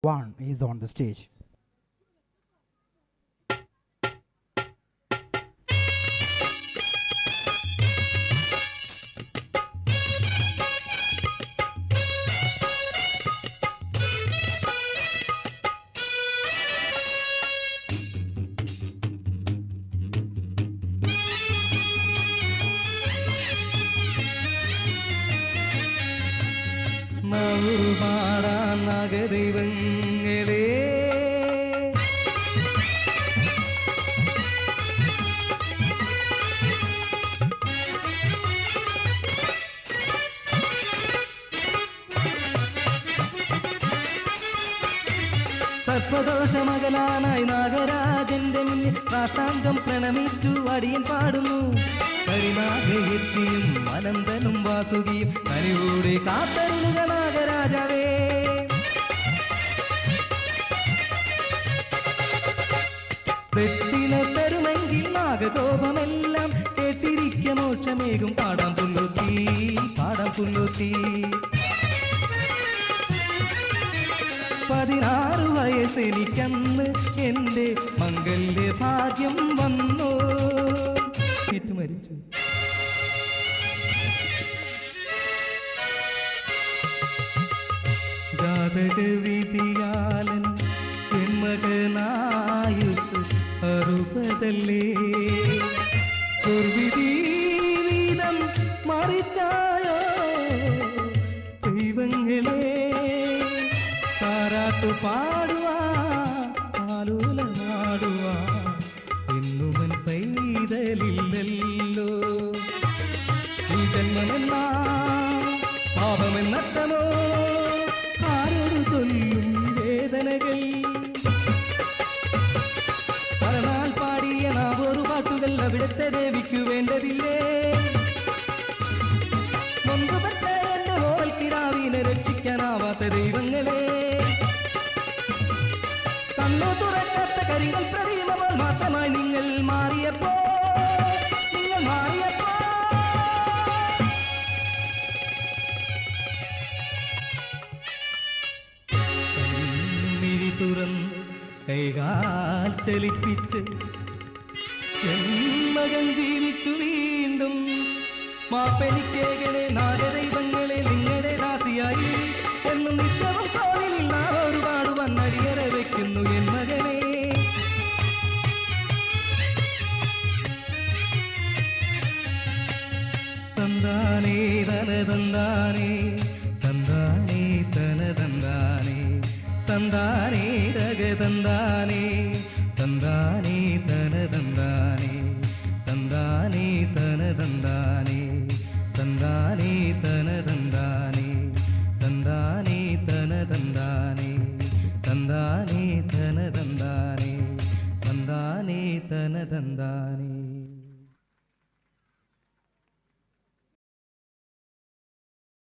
One is on the stage. നാഗദൈവങ്ങളെ സർപ്പദോഷമകലാനായി നാഗരാജന്റെ മുന്നിൽ സാഷ്ടാംഗം പ്രണമിച്ചു അടിയൻ പാടുന്നു. കരിനാഗയറ്റിയും അനന്തനും വാസുകിയും കനിവോടെ കാത്തരുളുക നാഗരാജാവേ. ദക്ഷിണ തരുമെങ്കിൽ നാഗകോപമെല്ലാം കേട്ടിരിക്ക മോക്ഷമേകും. പാടാം പുല്ലുത്തി, പാടാം പുല്ലുത്തി. 16 വയസ്സെനിക്കന്ന് എൻ്റെ മംഗല്യ ഭാഗ്യം വന്നു. മരിച്ചു. ജാതകവിധിയാലൻ എൻ മകനായുസ് 60 ദുർവിധീതം മറിച്ചായോ ദൈവങ്ങളെ. താരാട്ടു പാടുവാ ആലോലമാടുവാ എന്നുമൻ പൈതലില്ലല്ലോ. ഈ ജന്മമെന്നാ പാപമെന്നത്തമോ ആരോട് ചൊല്ലും വേദനകൾ. പലനാൾ പാടിയ നാവോറു പാട്ടുകൾ അവിടുത്തെ ദേവിക്കു വേണ്ടതില്ലേ. നൊന്തുപെട്ട എന്റെ ഓവൽ കിടാവിനെ രക്ഷിക്കാനാവാത്ത ദൈവങ്ങളെ. കണ്ണു തുറക്കാത്ത കരികൾ പ്രതിമകൾ മാത്രമായി നിങ്ങൾ മാറിയപ്പോ, നിങ്ങൾ മാറിയപ്പോ. കണ്ണിഴി തുറന്ന് കൈകാൽ ചലിപ്പിച്ച് എൻ മകൻ ജീവിച്ചു വീണ്ടും. മാപ്പെനിക്കേകണേ നാഗദൈവങ്ങളെ, നിങ്ങളുടെ ദാസിയായി എന്നും നിത്യവും കോവിലിൽ നാളൊരു പാടുവാൻ അടിയറ വയ്ക്കുന്നു എൻ മകനെ. തന്താനേ തനതന്താനേ, തന്താനേ തനതന്താനേ, തന്താനേ രഗതന്താനേ, തന്താനേ തനതന്താനേ, തന്താനേ തനതന്താനേ, തന്താനേ തനതന്താനേ, തന്താനേ തനതന്താനേ, തന്താനേ തനതന്താനേ, തന്താനേ തനതന്താനേ.